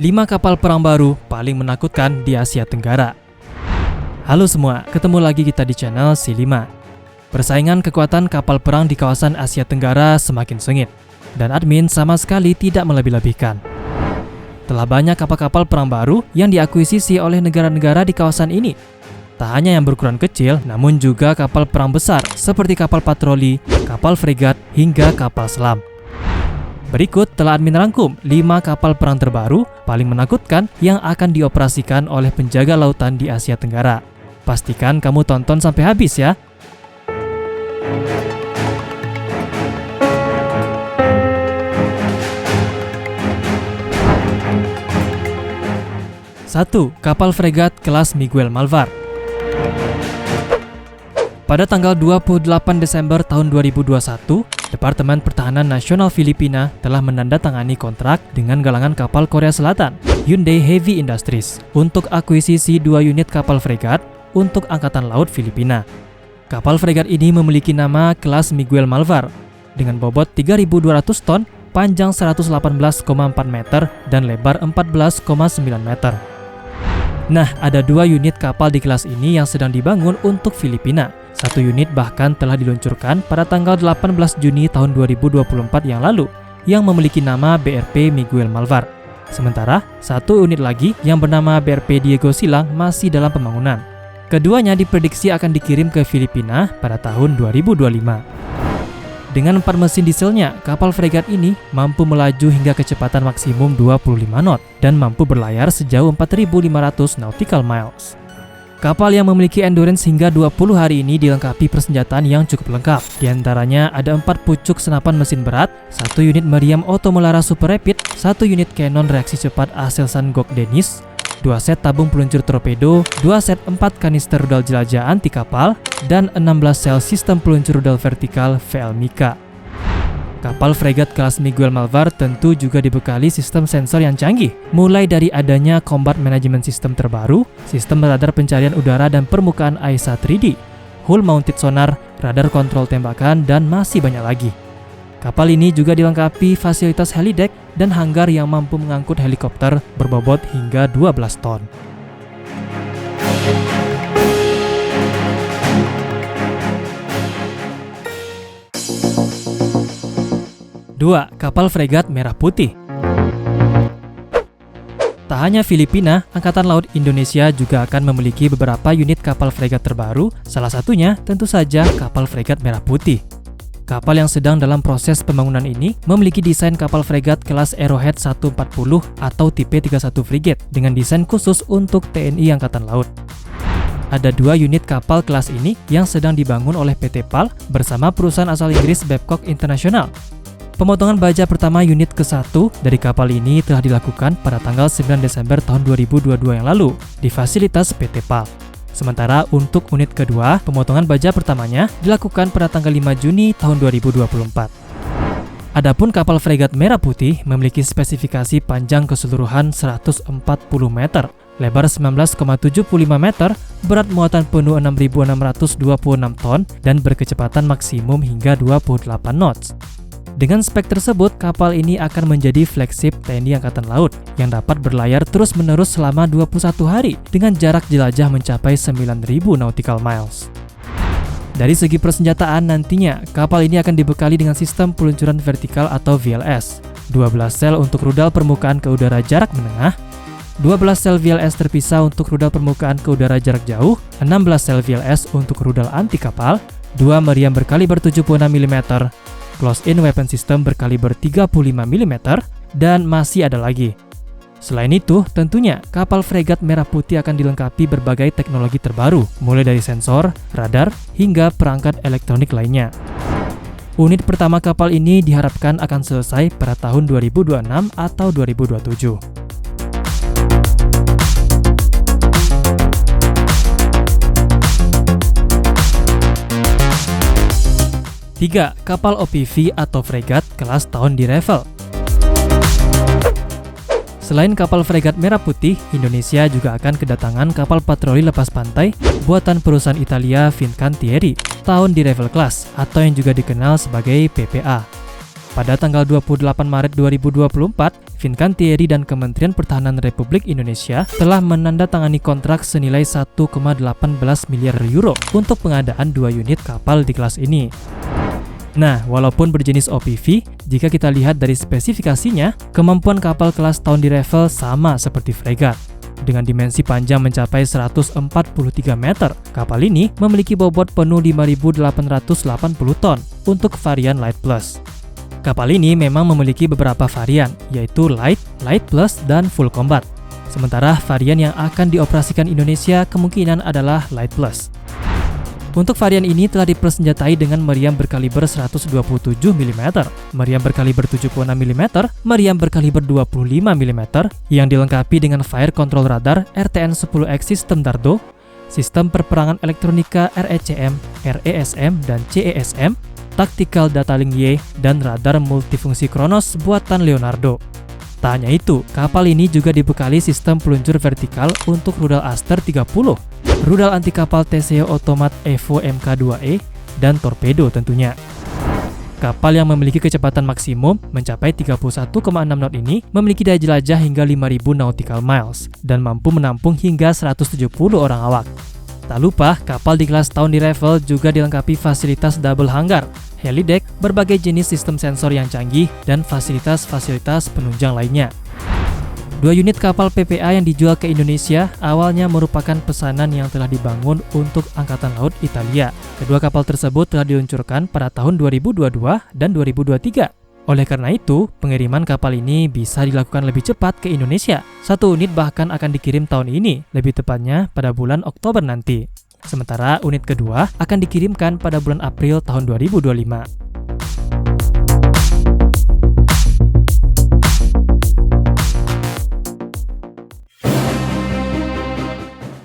5 kapal perang baru paling menakutkan di Asia Tenggara. Halo semua, ketemu lagi kita di channel C5. Persaingan kekuatan kapal perang di kawasan Asia Tenggara semakin sengit, dan admin sama sekali tidak melebih-lebihkan. Telah banyak kapal-kapal perang baru yang diakuisisi oleh negara-negara di kawasan ini. Tak hanya yang berukuran kecil, namun juga kapal perang besar seperti kapal patroli, kapal fregat, hingga kapal selam. Berikut telah admin rangkum 5 kapal perang terbaru paling menakutkan yang akan dioperasikan oleh penjaga lautan di Asia Tenggara. Pastikan kamu tonton sampai habis ya. Satu, kapal fregat kelas Miguel Malvar. Pada tanggal 28 Desember tahun 2021, Departemen Pertahanan Nasional Filipina telah menandatangani kontrak dengan galangan kapal Korea Selatan, Hyundai Heavy Industries, untuk akuisisi 2 unit kapal fregat untuk Angkatan Laut Filipina. Kapal fregat ini memiliki nama kelas Miguel Malvar, dengan bobot 3.200 ton, panjang 118,4 meter, dan lebar 14,9 meter. Nah, ada 2 unit kapal di kelas ini yang sedang dibangun untuk Filipina. 1 unit bahkan telah diluncurkan pada tanggal 18 Juni tahun 2024 yang lalu, yang memiliki nama BRP Miguel Malvar. Sementara, 1 unit lagi yang bernama BRP Diego Silang masih dalam pembangunan. Keduanya diprediksi akan dikirim ke Filipina pada tahun 2025. Dengan 4 mesin dieselnya, kapal fregat ini mampu melaju hingga kecepatan maksimum 25 knot dan mampu berlayar sejauh 4.500 nautical miles. Kapal yang memiliki endurance hingga 20 hari ini dilengkapi persenjataan yang cukup lengkap. Di antaranya ada 4 pucuk senapan mesin berat, 1 unit meriam Otomelara Super Rapid, 1 unit Cannon reaksi cepat Aselsan Gok Dennis, 2 set tabung peluncur torpedo, 2 set 4 kanister rudal jelajah anti kapal, dan 16 sel sistem peluncur rudal vertikal VL-Mika. Kapal fregat kelas Miguel Malvar tentu juga dibekali sistem sensor yang canggih, mulai dari adanya Combat Management System terbaru, sistem radar pencarian udara dan permukaan AESA 3D, hull mounted sonar, radar kontrol tembakan, dan masih banyak lagi. Kapal ini juga dilengkapi fasilitas helideck dan hanggar yang mampu mengangkut helikopter berbobot hingga 12 ton. Dua, kapal fregat merah putih. Tak hanya Filipina, Angkatan Laut Indonesia juga akan memiliki beberapa unit kapal fregat terbaru, salah satunya tentu saja kapal fregat merah putih. Kapal yang sedang dalam proses pembangunan ini memiliki desain kapal fregat kelas Arrowhead 140 atau tipe 31 frigate dengan desain khusus untuk TNI Angkatan Laut. Ada 2 unit kapal kelas ini yang sedang dibangun oleh PT PAL bersama perusahaan asal Inggris Babcock International. Pemotongan baja pertama unit ke-1 dari kapal ini telah dilakukan pada tanggal 9 Desember tahun 2022 yang lalu di fasilitas PT PAL. Sementara untuk unit kedua, pemotongan baja pertamanya dilakukan pada tanggal 5 Juni tahun 2024. Adapun kapal fregat merah putih memiliki spesifikasi panjang keseluruhan 140 meter, lebar 19,75 meter, berat muatan penuh 6.626 ton, dan berkecepatan maksimum hingga 28 knots. Dengan spek tersebut, kapal ini akan menjadi flagship TNI Angkatan Laut yang dapat berlayar terus-menerus selama 21 hari dengan jarak jelajah mencapai 9.000 nautical miles. Dari segi persenjataan nantinya, kapal ini akan dibekali dengan sistem peluncuran vertikal atau VLS, 12 sel untuk rudal permukaan ke udara jarak menengah, 12 sel VLS terpisah untuk rudal permukaan ke udara jarak jauh, 16 sel VLS untuk rudal anti kapal, 2 meriam berkaliber 76 mm, close-in weapon system berkaliber 35 mm, dan masih ada lagi. Selain itu, tentunya kapal fregat merah putih akan dilengkapi berbagai teknologi terbaru, mulai dari sensor, radar, hingga perangkat elektronik lainnya. Unit pertama kapal ini diharapkan akan selesai pada tahun 2026 atau 2027. 3. Kapal OPV atau fregat kelas Tahun di Revel. Selain kapal fregat merah putih, Indonesia juga akan kedatangan kapal patroli lepas pantai buatan perusahaan Italia Fincantieri, Tahun di Revel Class, atau yang juga dikenal sebagai PPA. Pada tanggal 28 Maret 2024, Fincantieri dan Kementerian Pertahanan Republik Indonesia telah menandatangani kontrak senilai 1,18 miliar euro untuk pengadaan 2 unit kapal di kelas ini. Nah, walaupun berjenis OPV, jika kita lihat dari spesifikasinya, kemampuan kapal kelas Town Revel sama seperti fregat. Dengan dimensi panjang mencapai 143 meter, kapal ini memiliki bobot penuh 5.880 ton untuk varian Light Plus. Kapal ini memang memiliki beberapa varian, yaitu Light, Light Plus, dan Full Combat. Sementara varian yang akan dioperasikan Indonesia kemungkinan adalah Light Plus. Untuk varian ini telah dipersenjatai dengan meriam berkaliber 127 mm, meriam berkaliber 76 mm, meriam berkaliber 25 mm, yang dilengkapi dengan Fire Control Radar RTN-10X Sistem Dardo, sistem perperangan elektronika RECM, RESM, dan CESM, Tactical Data Link Y, dan radar multifungsi Kronos buatan Leonardo. Tak hanya itu, kapal ini juga dibekali sistem peluncur vertikal untuk rudal Aster 30, rudal anti kapal Teseo Otomat Evo Mk2E, dan torpedo tentunya. Kapal yang memiliki kecepatan maksimum mencapai 31,6 knot ini memiliki daya jelajah hingga 5.000 nautical miles dan mampu menampung hingga 170 orang awak. Tak lupa, kapal di kelas Town Revel juga dilengkapi fasilitas double hangar, helideck, berbagai jenis sistem sensor yang canggih, dan fasilitas-fasilitas penunjang lainnya. 2 unit kapal PPA yang dijual ke Indonesia awalnya merupakan pesanan yang telah dibangun untuk Angkatan Laut Italia. Kedua kapal tersebut telah diluncurkan pada tahun 2022 dan 2023. Oleh karena itu, pengiriman kapal ini bisa dilakukan lebih cepat ke Indonesia. 1 unit bahkan akan dikirim tahun ini, lebih tepatnya pada bulan Oktober nanti. Sementara unit kedua akan dikirimkan pada bulan April tahun 2025.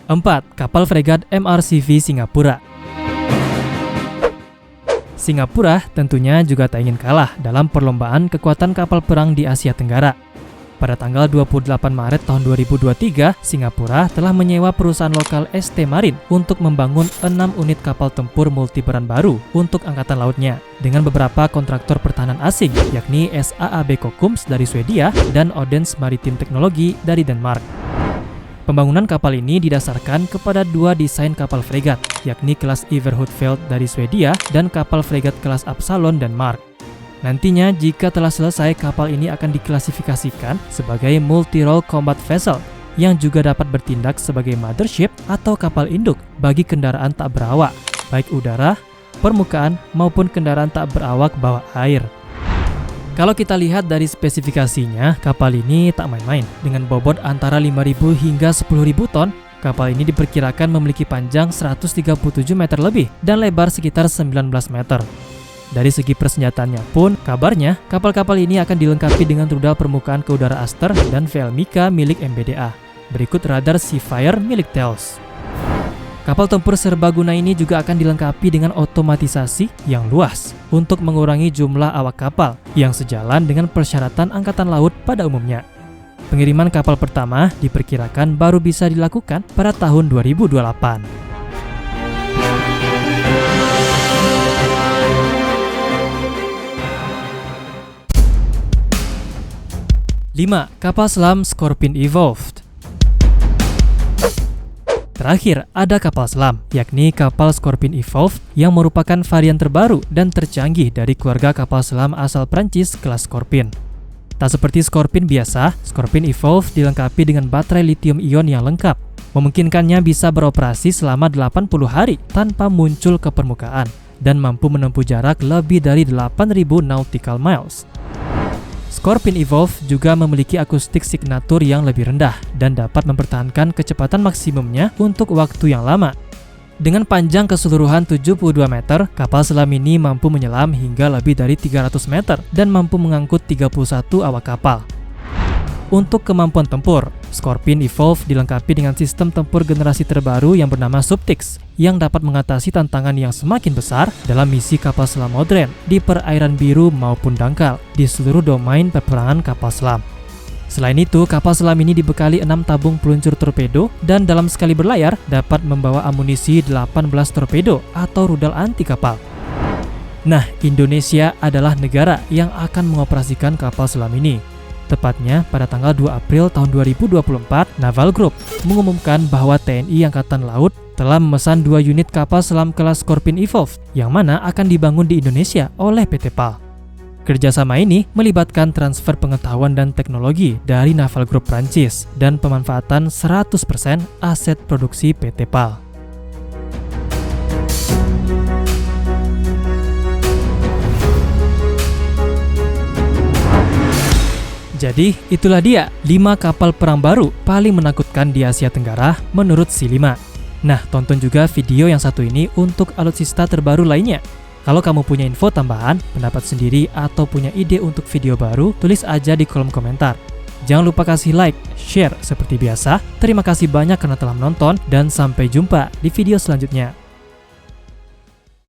4. Kapal fregat MRCV Singapura. Singapura tentunya juga tak ingin kalah dalam perlombaan kekuatan kapal perang di Asia Tenggara. Pada tanggal 28 Maret tahun 2023, Singapura telah menyewa perusahaan lokal ST Marine untuk membangun 6 unit kapal tempur multiperan baru untuk angkatan lautnya dengan beberapa kontraktor pertahanan asing, yakni SAAB Kockums dari Swedia dan Odense Maritime Technology dari Denmark. Pembangunan kapal ini didasarkan kepada 2 desain kapal fregat, yakni kelas Everhoedveld dari Swedia dan kapal fregat kelas Absalon Denmark. Nantinya, jika telah selesai, kapal ini akan diklasifikasikan sebagai multi-role combat vessel yang juga dapat bertindak sebagai mothership atau kapal induk bagi kendaraan tak berawak, baik udara, permukaan, maupun kendaraan tak berawak bawah air. Kalau kita lihat dari spesifikasinya, kapal ini tak main-main. Dengan bobot antara 5.000 hingga 10.000 ton, kapal ini diperkirakan memiliki panjang 137 meter lebih dan lebar sekitar 19 meter. Dari segi persenjataannya pun, kabarnya kapal-kapal ini akan dilengkapi dengan rudal permukaan ke udara Aster dan VL-Mika milik MBDA. Berikut radar Seafire milik Thales. Kapal tempur serbaguna ini juga akan dilengkapi dengan otomatisasi yang luas untuk mengurangi jumlah awak kapal yang sejalan dengan persyaratan Angkatan Laut pada umumnya. Pengiriman kapal pertama diperkirakan baru bisa dilakukan pada tahun 2028. 5. Kapal selam Scorpene Evolved. Terakhir, ada kapal selam, yakni kapal Scorpene Evolved yang merupakan varian terbaru dan tercanggih dari keluarga kapal selam asal Prancis kelas Scorpene. Tak seperti Scorpene biasa, Scorpene Evolved dilengkapi dengan baterai lithium-ion yang lengkap, memungkinkannya bisa beroperasi selama 80 hari tanpa muncul ke permukaan dan mampu menempuh jarak lebih dari 8.000 nautical miles. Scorpene Evolved juga memiliki akustik signatur yang lebih rendah dan dapat mempertahankan kecepatan maksimumnya untuk waktu yang lama. Dengan panjang keseluruhan 72 meter, kapal selam ini mampu menyelam hingga lebih dari 300 meter dan mampu mengangkut 31 awak kapal. Untuk kemampuan tempur, Scorpene Evolved dilengkapi dengan sistem tempur generasi terbaru yang bernama Subtix, yang dapat mengatasi tantangan yang semakin besar dalam misi kapal selam modern di perairan biru maupun dangkal di seluruh domain peperangan kapal selam. Selain itu, kapal selam ini dibekali 6 tabung peluncur torpedo dan dalam sekali berlayar dapat membawa amunisi 18 torpedo atau rudal anti kapal. Nah, Indonesia adalah negara yang akan mengoperasikan kapal selam ini. Tepatnya pada tanggal 2 April tahun 2024, Naval Group mengumumkan bahwa TNI Angkatan Laut telah memesan 2 unit kapal selam kelas Scorpene Evolved yang mana akan dibangun di Indonesia oleh PT PAL. Kerjasama ini melibatkan transfer pengetahuan dan teknologi dari Naval Group Prancis dan pemanfaatan 100% aset produksi PT PAL. Jadi, itulah dia 5 kapal perang baru paling menakutkan di Asia Tenggara menurut Si5. Nah, tonton juga video yang satu ini untuk alutsista terbaru lainnya. Kalau kamu punya info tambahan, pendapat sendiri, atau punya ide untuk video baru, tulis aja di kolom komentar. Jangan lupa kasih like, share seperti biasa. Terima kasih banyak karena telah menonton, dan sampai jumpa di video selanjutnya.